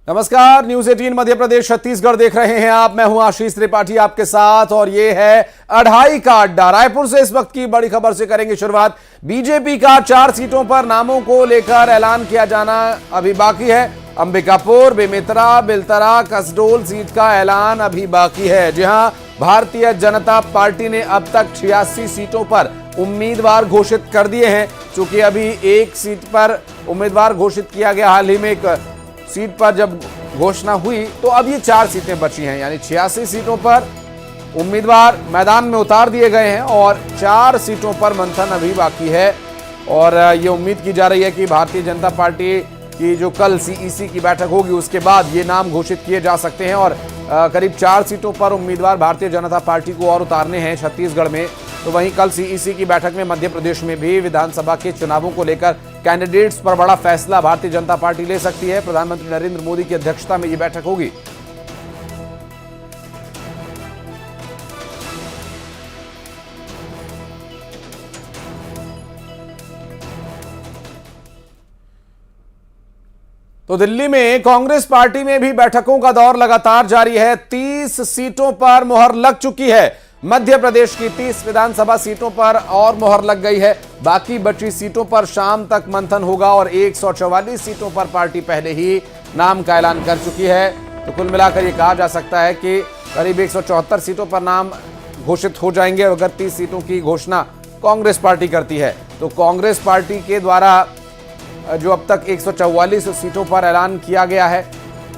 नमस्कार, न्यूज 18 मध्य प्रदेश छत्तीसगढ़ देख रहे हैं आप। मैं हूं आशीष त्रिपाठी आपके साथ और ये है अढ़ाई का अड्डा। रायपुर से इस वक्त की बड़ी खबर से करेंगे शुरुआत। बीजेपी का 4 सीटों पर नामों को लेकर ऐलान किया जाना अभी बाकी है। अंबिकापुर, बेमेतरा, बेलतरा, कसडोल सीट का ऐलान अभी बाकी है। जी हां, भारतीय जनता पार्टी ने अब तक 86 सीटों पर उम्मीदवार घोषित कर दिए हैं। चूंकि अभी एक सीट पर उम्मीदवार घोषित किया गया, हाल ही में एक सीट पर जब घोषणा हुई तो अब ये 4 सीटें बची हैं, यानी 86 सीटों पर उम्मीदवार मैदान में उतार दिए गए हैं और 4 सीटों पर मंथन अभी बाकी है। और ये उम्मीद की जा रही है कि भारतीय जनता पार्टी की जो कल सीईसी की बैठक होगी उसके बाद ये नाम घोषित किए जा सकते हैं। और करीब 4 सीटों पर उम्मीदवार भारतीय जनता पार्टी को और उतारने हैं छत्तीसगढ़ में। तो वहीं कल सीईसी की बैठक में मध्य प्रदेश में भी विधानसभा के चुनावों को लेकर कैंडिडेट्स पर बड़ा फैसला भारतीय जनता पार्टी ले सकती है। प्रधानमंत्री नरेंद्र मोदी की अध्यक्षता में ये बैठक होगी। तो दिल्ली में कांग्रेस पार्टी में भी बैठकों का दौर लगातार जारी है। 30 सीटों पर मुहर लग चुकी है। मध्य प्रदेश की 30 विधानसभा सीटों पर और मुहर लग गई है। बाकी बची सीटों पर शाम तक मंथन होगा और 144 सीटों पर पार्टी पहले ही नाम का ऐलान कर चुकी है। तो कुल मिलाकर यह कहा जा सकता है कि करीब 174 सीटों पर नाम घोषित हो जाएंगे। अगर 30 सीटों की घोषणा कांग्रेस पार्टी करती है तो कांग्रेस पार्टी के द्वारा जो अब तक 144 सीटों पर ऐलान किया गया है,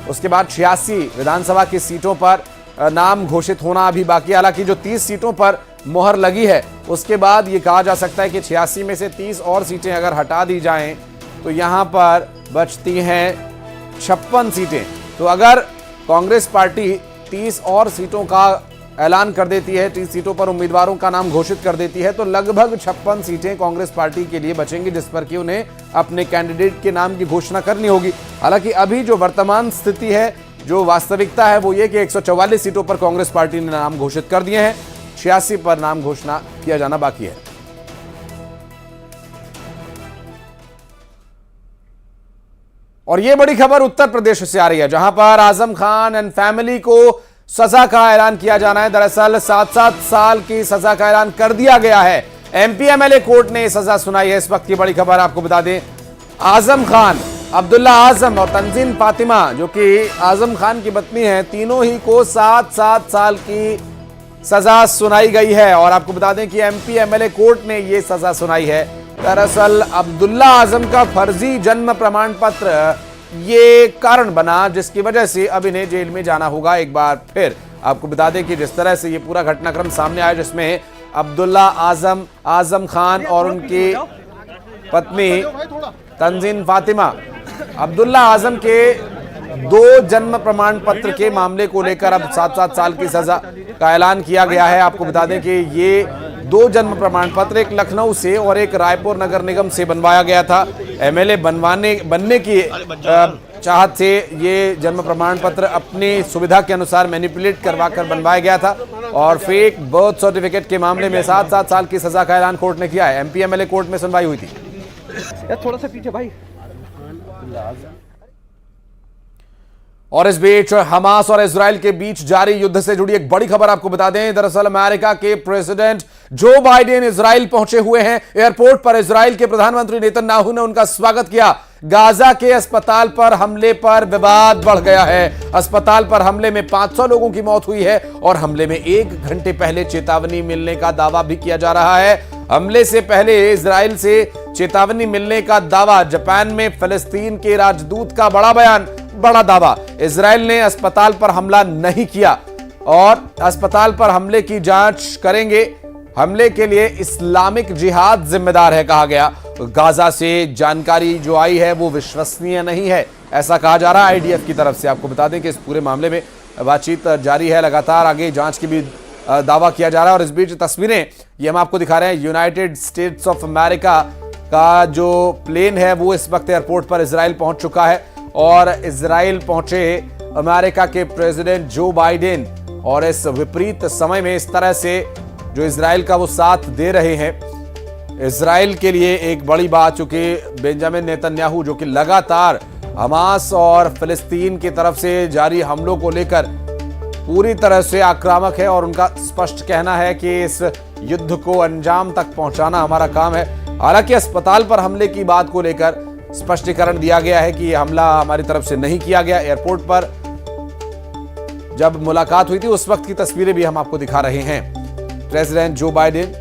उसके बाद 86 विधानसभा की सीटों पर नाम घोषित होना अभी बाकी। हालांकि जो 30 सीटों पर मोहर लगी है उसके बाद ये कहा जा सकता है कि 86 में से 30 और सीटें अगर हटा दी जाएं तो यहां पर बचती हैं 56 सीटें। तो अगर कांग्रेस पार्टी 30 और सीटों का ऐलान कर देती है, 30 सीटों पर उम्मीदवारों का नाम घोषित कर देती है, तो लगभग 56 सीटें कांग्रेस पार्टी के लिए बचेंगी जिस पर कि उन्हें अपने कैंडिडेट के नाम की घोषणा करनी होगी। हालांकि अभी जो वर्तमान स्थिति है, जो वास्तविकता है वो ये कि 144 सीटों पर कांग्रेस पार्टी ने नाम घोषित कर दिए हैं, 86 पर नाम घोषणा किया जाना बाकी है। और ये बड़ी खबर उत्तर प्रदेश से आ रही है, जहां पर आजम खान एंड फैमिली को सजा का ऐलान किया जाना है। दरअसल 7-7 साल की सजा का ऐलान कर दिया गया है। एमपी एमएलए कोर्ट ने सजा सुनाई है। इस वक्त की बड़ी खबर आपको बता दें, आजम खान, अब्दुल्ला आजम और तंजीन फातिमा जो कि आजम खान की पत्नी हैं, तीनों ही को 7-7 साल की सजा सुनाई गई है। और आपको बता दें कि एमपी एमएलए कोर्ट ने यह सजा सुनाई है। दरअसल अब्दुल्ला आजम का फर्जी जन्म प्रमाण पत्र ये कारण बना जिसकी वजह से अब इन्हें जेल में जाना होगा एक बार फिर। आपको बता दें कि जिस तरह से ये पूरा घटनाक्रम सामने आया, जिसमें अब्दुल्ला आजम खान और उनकी पत्नी तंजीन फातिमा, अब्दुल्ला आजम के 2 जन्म प्रमाण पत्र के मामले को लेकर अब 7-7 साल की सजा का ऐलान किया गया है। आपको बता दें कि ये 2 जन्म प्रमाण पत्र, एक लखनऊ से और एक रायपुर नगर निगम से बनवाया गया था। एमएलए बनने की चाहत से ये जन्म प्रमाण पत्र अपनी सुविधा के अनुसार मैनिपुलेट करवाकर बनवाया गया था। और फेक बर्थ सर्टिफिकेट के मामले में 7-7 साल की सजा का ऐलान कोर्ट ने किया है। एमपी एमएलए कोर्ट में सुनवाई हुई थी। थोड़ा सा पीछे भाई। और इस बीच हमास और इजराइल के बीच जारी युद्ध से जुड़ी एक बड़ी खबर आपको बता दें। दरअसल अमेरिका के प्रेसिडेंट जो बाइडेन इजराइल पहुंचे हुए हैं। एयरपोर्ट पर इजराइल के प्रधानमंत्री नेतन्याहू ने उनका स्वागत किया। गाजा के अस्पताल पर हमले पर विवाद बढ़ गया है। अस्पताल पर हमले में 500 लोगों की मौत हुई है और हमले में 1 घंटे पहले चेतावनी मिलने का दावा भी किया जा रहा है। हमले से पहले इजराइल से चेतावनी मिलने का दावा। जापान में फिलिस्तीन के राजदूत का बड़ा बयान, बड़ा दावा। इजराइल ने अस्पताल पर हमला नहीं किया और अस्पताल पर हमले की जांच करेंगे। हमले के लिए इस्लामिक जिहाद जिम्मेदार है कहा गया। गाजा से जानकारी जो आई है वो विश्वसनीय नहीं है, ऐसा कहा जा रहा है आईडीएफ की तरफ से। आपको बता दें कि इस पूरे मामले में बातचीत जारी है, लगातार आगे जांच की भी दावा किया जा रहा है। और इस बीच तस्वीरें ये हम आपको दिखा रहे हैं, यूनाइटेड स्टेट्स ऑफ अमेरिका का जो प्लेन है वो इस वक्त एयरपोर्ट पर इजराइल पहुंच चुका है। और इजराइल पहुंचे अमेरिका के प्रेसिडेंट जो बाइडेन, और इस विपरीत समय में इस तरह से जो इजराइल का वो साथ दे रहे हैं, इजराइल के लिए एक बड़ी बात, चूंकि बेंजामिन नेतन्याहू जो कि लगातार हमास और फिलिस्तीन की तरफ से जारी हमलों को लेकर पूरी तरह से आक्रामक है और उनका स्पष्ट कहना है कि इस युद्ध को अंजाम तक पहुंचाना हमारा काम है। हालांकि अस्पताल पर हमले की बात को लेकर स्पष्टीकरण दिया गया है कि यह हमला हमारी तरफ से नहीं किया गया। एयरपोर्ट पर जब मुलाकात हुई थी उस वक्त की तस्वीरें भी हम आपको दिखा रहे हैं। President Joe Biden,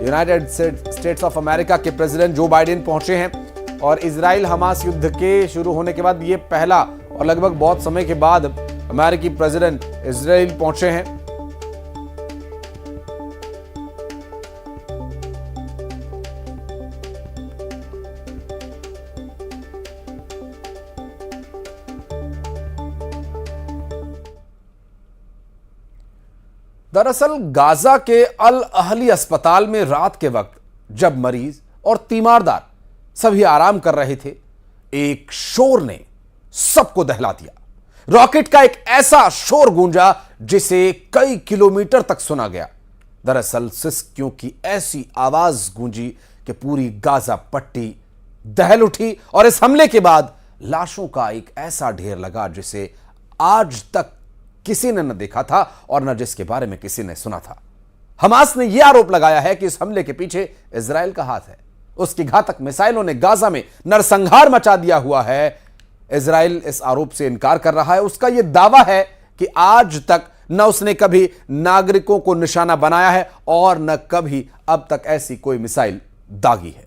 United states of America के प्रेसिडेंट जो बाइडेन पहुंचे हैं और इजराइल हमास युद्ध के शुरू होने के बाद ये पहला और लगभग बहुत समय के बाद अमेरिकी प्रेसिडेंट इजराइल पहुंचे हैं। दरअसल गाजा के अल अहली अस्पताल में रात के वक्त जब मरीज और तीमारदार सभी आराम कर रहे थे, एक शोर ने सबको दहला दिया। रॉकेट का एक ऐसा शोर गूंजा जिसे कई किलोमीटर तक सुना गया। दरअसल सिसकियों की ऐसी आवाज गूंजी कि पूरी गाजा पट्टी दहल उठी और इस हमले के बाद लाशों का एक ऐसा ढेर लगा जिसे आज तक किसी ने न देखा था और न जिसके बारे में किसी ने सुना था। हमास ने यह आरोप लगाया है कि इस हमले के पीछे इजराइल का हाथ है। उसकी घातक मिसाइलों ने गाजा में नरसंहार मचा दिया हुआ है। इजराइल इस आरोप से इनकार कर रहा है। उसका यह दावा है कि आज तक न उसने कभी नागरिकों को निशाना बनाया है और न कभी अब तक ऐसी कोई मिसाइल दागी है।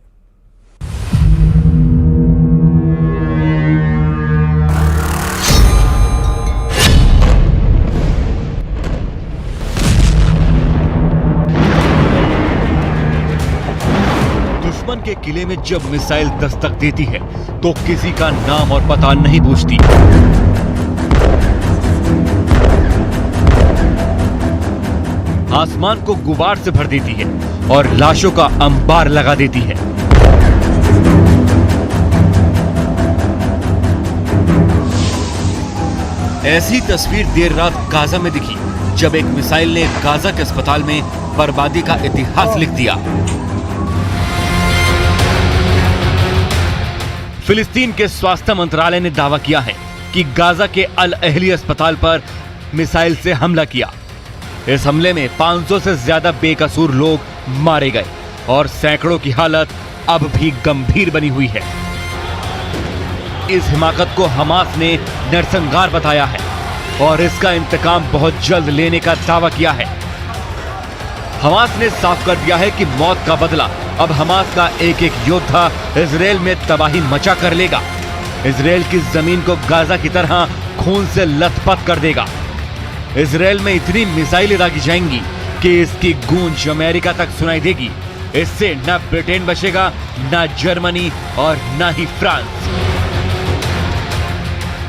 दुश्मन के किले में जब मिसाइल दस्तक देती है तो किसी का नाम और पता नहीं पूछती। आसमान को गुबार से भर देती है और लाशों का अंबार लगा देती है। ऐसी तस्वीर देर रात गाजा में दिखी जब एक मिसाइल ने गाजा के अस्पताल में बर्बादी का इतिहास लिख दिया। फिलिस्तीन के स्वास्थ्य मंत्रालय ने दावा किया है कि गाजा के अल अहली अस्पताल पर मिसाइल से हमला किया। इस हमले में 500 से ज्यादा बेकसूर लोग मारे गए और सैकड़ों की हालत अब भी गंभीर बनी हुई है। इस हिमाकत को हमास ने नरसंहार बताया है और इसका इंतकाम बहुत जल्द लेने का दावा किया है। हमास ने साफ कर दिया है कि मौत का बदला अब हमास का एक एक योद्धा इजराइल में तबाही मचा कर लेगा। इजराइल की जमीन को गाजा की तरह खून से लथपथ कर देगा। इजराइल में इतनी मिसाइलें दागी जाएंगी कि इसकी गूंज अमेरिका तक सुनाई देगी। इससे न ब्रिटेन बचेगा, न जर्मनी और न ही फ्रांस।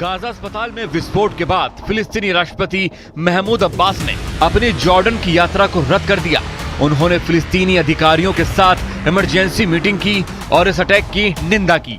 गाजा अस्पताल में विस्फोट के बाद फिलिस्तीनी राष्ट्रपति महमूद अब्बास ने अपनी जॉर्डन की यात्रा को रद्द कर दिया। उन्होंने फिलिस्तीनी अधिकारियों के साथ इमरजेंसी मीटिंग की और इस अटैक की निंदा की।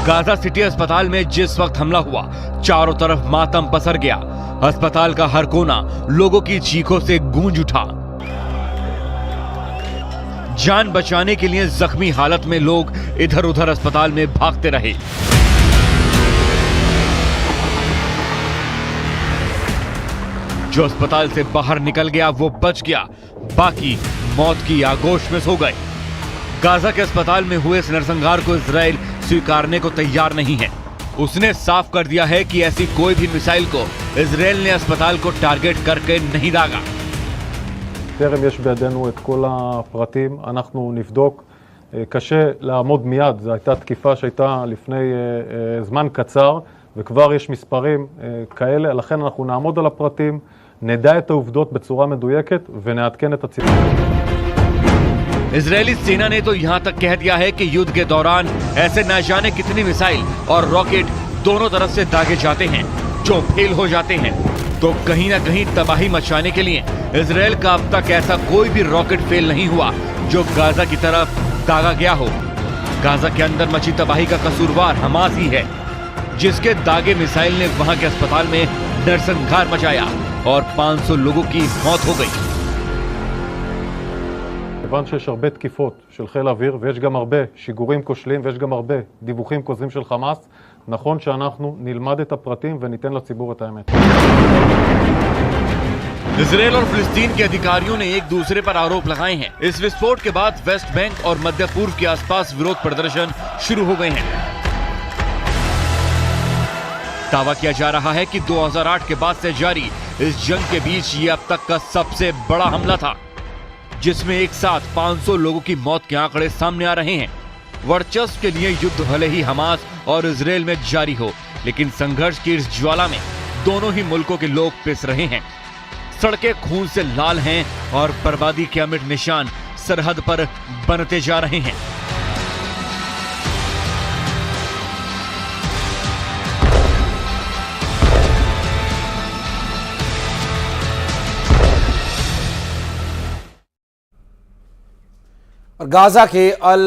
गाजा सिटी अस्पताल में जिस वक्त हमला हुआ चारों तरफ मातम पसर गया। अस्पताल का हर कोना लोगों की चीखों से गूंज उठा। जान बचाने के लिए जख्मी हालत में लोग इधर उधर अस्पताल में भागते रहे। जो अस्पताल से बाहर निकल गया वो बच गया, बाकी मौत की आगोश में सो गए। गाजा के अस्पताल में हुए इस नरसंहार को इजराइल स्वीकारने को तैयार नहीं है। उसने साफ कर दिया है कि ऐसी कोई भी मिसाइल को इजराइल ने अस्पताल को टारगेट करके नहीं दागा। טרם יש בידינו את כל הפרטים, אנחנו נבדוק. קשה לעמוד מיד, זו הייתה תקיפה שהייתה לפני זמן קצר, וכבר יש מספרים כאלה, לכן אנחנו נעמוד על הפרטים, נדע את העובדות בצורה מדויקת ונעדכן את הציבור. इजरायली सेना ने तो यहां तक कह दिया है कि युद्ध के दौरान ऐसे न जाने कितनी मिसाइल और रॉकेट दोनों तरफ से दागे जाते हैं जो फेल हो जाते हैं। तो कहीं ना कहीं तबाही मचाने के लिए इजराइल का अब तक ऐसा कोई भी रॉकेट फेल नहीं हुआ जो गाजा की तरफ दागा गया हो। गाजा के अंदर मची तबाही का कसूरवार हमास ही है, जिसके दागे मिसाइल ने वहां के अस्पताल में नरसंहार मचाया और 500 लोगों की मौत हो गई। כיוון שיש הרבה תקיפות של חיל האוויר ויש גם הרבה שיגורים כושלים ויש גם הרבה דיווחים כוזבים של חמאס, נכון שאנחנו נלמד את הפרטים וניתן לציבור את האמת. इजराइल और फिलिस्तीन के अधिकारियों ने एक दूसरे पर आरोप लगाए हैं। इस विस्फोट के बाद वेस्ट बैंक और मध्य पूर्व के आसपास विरोध प्रदर्शन शुरू हो गए हैं। दावा किया जा रहा है कि 2008 के बाद से जारी इस जंग के बीच ये अब तक का सबसे बड़ा हमला था, जिसमें एक साथ 500 लोगों की मौत के आंकड़े सामने आ रहे हैं। वर्चस्व के लिए युद्ध भले ही हमास और इजराइल में जारी हो, लेकिन संघर्ष की इस ज्वाला में दोनों ही मुल्कों के लोग पिस रहे हैं। सड़कें खून से लाल हैं और बर्बादी के अमिट निशान सरहद पर बनते जा रहे हैं। और गाजा के अल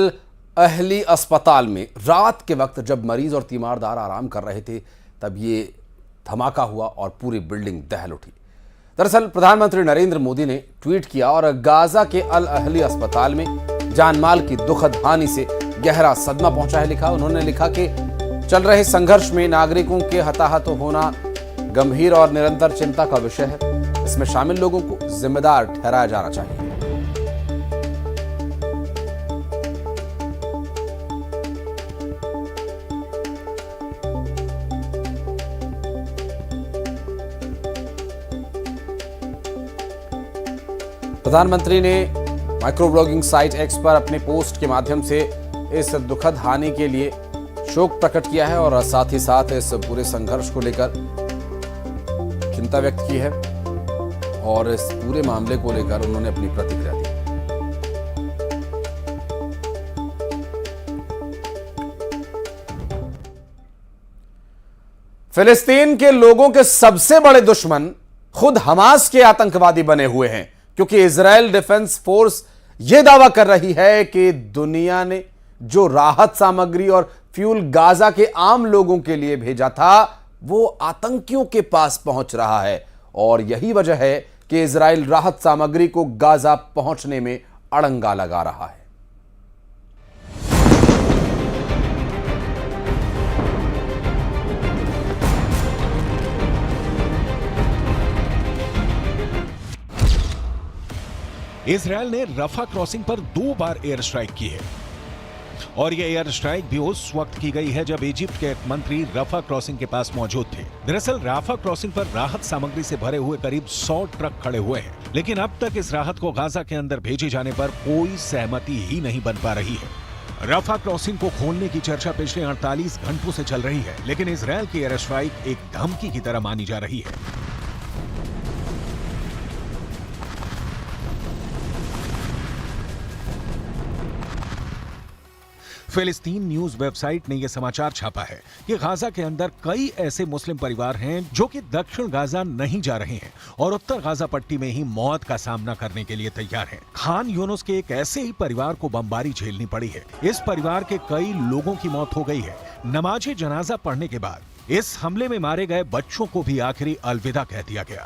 अहली अस्पताल में रात के वक्त जब मरीज और तीमारदार आराम कर रहे थे तब ये धमाका हुआ और पूरी बिल्डिंग दहल उठी। दरअसल प्रधानमंत्री नरेंद्र मोदी ने ट्वीट किया और गाजा के अल अहली अस्पताल में जानमाल की दुखद हानि से गहरा सदमा पहुंचा है लिखा। उन्होंने लिखा कि चल रहे संघर्ष में नागरिकों के हताहत होना गंभीर और निरंतर चिंता का विषय है। इसमें शामिल लोगों को जिम्मेदार ठहराया जाना चाहिए। प्रधानमंत्री ने माइक्रो ब्लॉगिंग साइट एक्स पर अपने पोस्ट के माध्यम से इस दुखद हानि के लिए शोक प्रकट किया है और साथ ही साथ इस पूरे संघर्ष को लेकर चिंता व्यक्त की है और इस पूरे मामले को लेकर उन्होंने अपनी प्रतिक्रिया दी। फिलिस्तीन के लोगों के सबसे बड़े दुश्मन खुद हमास के आतंकवादी बने हुए हैं, क्योंकि इजराइल डिफेंस फोर्स यह दावा कर रही है कि दुनिया ने जो राहत सामग्री और फ्यूल गाजा के आम लोगों के लिए भेजा था वो आतंकियों के पास पहुंच रहा है और यही वजह है कि इजराइल राहत सामग्री को गाजा पहुंचने में अड़ंगा लगा रहा है। इजरायल ने रफा क्रॉसिंग पर 2 बार एयर स्ट्राइक की है और यह एयर स्ट्राइक भी उस वक्त की गई है जब इजिप्ट के एक मंत्री रफा क्रॉसिंग के पास मौजूद थे। दरअसल रफा क्रॉसिंग पर राहत सामग्री से भरे हुए करीब 100 ट्रक खड़े हुए हैं, लेकिन अब तक इस राहत को गाजा के अंदर भेजे जाने पर कोई सहमति ही नहीं बन पा रही है। रफा क्रॉसिंग को खोलने की चर्चा पिछले 48 घंटों से चल रही है, लेकिन इजरायल की एयर स्ट्राइक एक धमकी की तरह मानी जा रही है। फिलिस्तीन न्यूज वेबसाइट ने यह समाचार छापा है कि गाजा के अंदर कई ऐसे मुस्लिम परिवार हैं जो कि दक्षिण गाजा नहीं जा रहे हैं और उत्तर गाजा पट्टी में ही मौत का सामना करने के लिए तैयार हैं। खान यूनुस के एक ऐसे ही परिवार को बमबारी झेलनी पड़ी है। इस परिवार के कई लोगों की मौत हो गई है। नमाज जनाजा पढ़ने के बाद इस हमले में मारे गए बच्चों को भी आखिरी अलविदा कह दिया गया।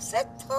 6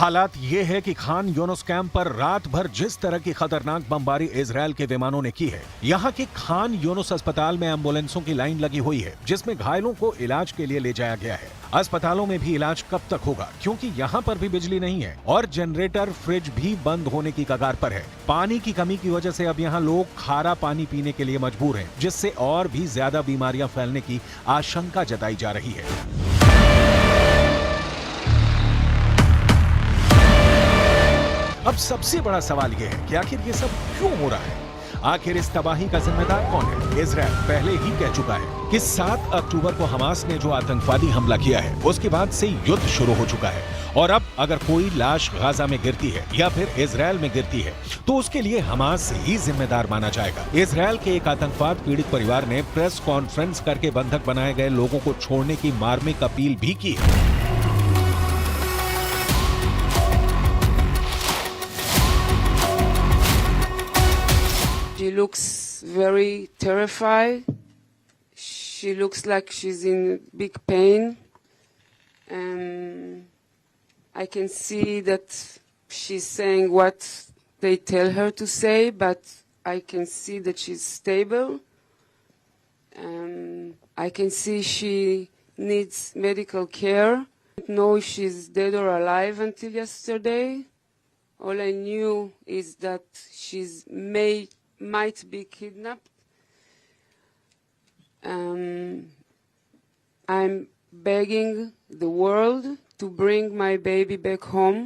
हालात ये है कि खान यूनुस कैंप पर रात भर जिस तरह की खतरनाक बमबारी इजरायल के विमानों ने की है, यहाँ के खान यूनुस अस्पताल में एम्बुलेंसों की लाइन लगी हुई है जिसमें घायलों को इलाज के लिए ले जाया गया है। अस्पतालों में भी इलाज कब तक होगा, क्योंकि यहाँ पर भी बिजली नहीं है और जनरेटर फ्रिज भी बंद होने की कगार पर है। पानी की कमी की वजह से अब यहाँ लोग खारा पानी पीने के लिए मजबूर हैं, जिससे और भी ज्यादा बीमारियां फैलने की आशंका जताई जा रही है। अब सबसे बड़ा सवाल यह है कि आखिर ये सब क्यों हो रहा है? आखिर इस तबाही का जिम्मेदार कौन है? इजरायल पहले ही कह चुका है कि 7 अक्टूबर को हमास ने जो आतंकवादी हमला किया है उसके बाद से युद्ध शुरू हो चुका है और अब अगर कोई लाश गाजा में गिरती है या फिर इजरायल में गिरती है तो उसके लिए हमास ही जिम्मेदार माना जाएगा। इजरायल के एक आतंकवाद पीड़ित परिवार ने प्रेस कॉन्फ्रेंस करके बंधक बनाए गए लोगों को छोड़ने की मार्मिक अपील भी की है। She looks very terrified. She looks like she's in big pain. I can see that she's saying what they tell her to say, but I can see that she's stable. I can see she needs medical care. I don't know if she's dead or alive until yesterday. All I knew is that she's might be kidnapped. I'm begging the world to bring my baby back home.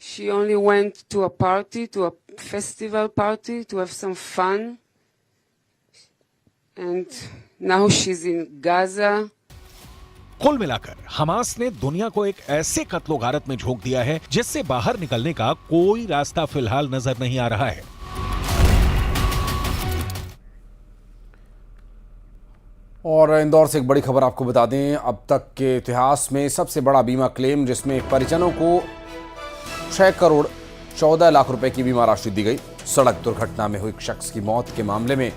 She only went to a party, to a festival party, to have some fun. And now she's in Gaza. कुल मिलाकर Hamas ने दुनिया को एक ऐसे कत्लो गारत में झोंक दिया है जिससे बाहर निकलने का कोई रास्ता फिलहाल नजर नहीं आ रहा है। और इंदौर से एक बड़ी खबर आपको बता दें, अब तक के इतिहास में सबसे बड़ा बीमा क्लेम जिसमें परिजनों को 6 करोड़ 14 लाख रुपए की बीमा राशि दी गई। सड़क दुर्घटना में हुई एक शख्स की मौत के मामले में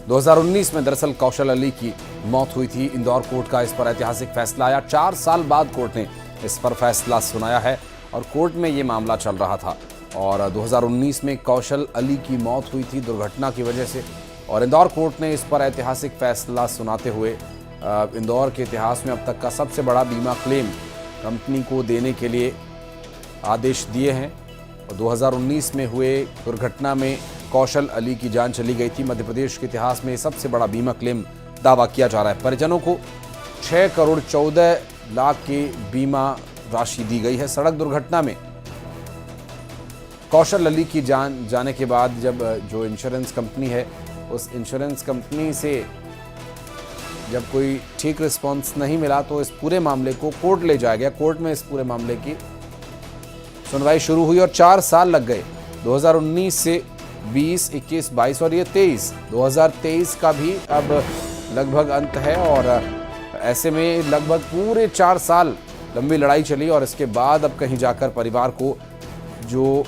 2019 में दरअसल कौशल अली की मौत हुई थी। इंदौर कोर्ट का इस पर ऐतिहासिक फैसला आया। 4 साल बाद कोर्ट ने इस पर फैसला सुनाया है और कोर्ट में ये मामला चल रहा था और 2019 में कौशल अली की मौत हुई थी दुर्घटना की वजह से और इंदौर कोर्ट ने इस पर ऐतिहासिक फैसला सुनाते हुए इंदौर के इतिहास में अब तक का सबसे बड़ा बीमा क्लेम कंपनी को देने के लिए आदेश दिए हैं। और 2019 में हुए दुर्घटना में कौशल अली की जान चली गई थी। मध्य प्रदेश के इतिहास में सबसे बड़ा बीमा क्लेम दावा किया जा रहा है। परिजनों को 6 करोड़ 14 लाख की बीमा राशि दी गई है। सड़क दुर्घटना में कौशल अली की जान जाने के बाद जब जो इंश्योरेंस कंपनी है उस इंश्योरेंस कंपनी से जब कोई ठीक रिस्पॉन्स नहीं मिला तो इस पूरे मामले को कोर्ट ले जाया गया। कोर्ट में इस पूरे मामले की सुनवाई शुरू हुई और 4 साल लग गए। 2019 से 20, 21, 22 और ये 2023 का भी अब लगभग अंत है और ऐसे में लगभग पूरे 4 साल लंबी लड़ाई चली और इसके बाद अब कहीं जाकर परिवार को जो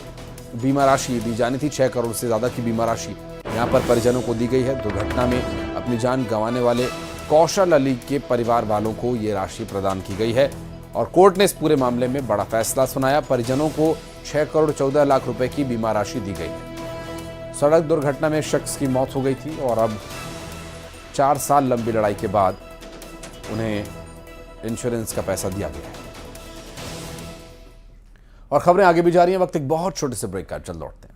बीमा राशि दी जानी थी 6 करोड़ से ज़्यादा की बीमा राशि यहाँ पर परिजनों को दी गई है। दुर्घटना में अपनी जान गंवाने वाले कौशल अली के परिवार वालों को ये राशि प्रदान की गई है और कोर्ट ने इस पूरे मामले में बड़ा फैसला सुनाया। परिजनों को 6 करोड़ 14 लाख रुपए की बीमा राशि दी गई है। सड़क दुर्घटना में शख्स की मौत हो गई थी और अब 4 साल लंबी लड़ाई के बाद उन्हें इंश्योरेंस का पैसा दिया गया है। और खबरें आगे भी जा रही हैं। वक्त एक बहुत छोटे से ब्रेक का, जल्द लौटते हैं।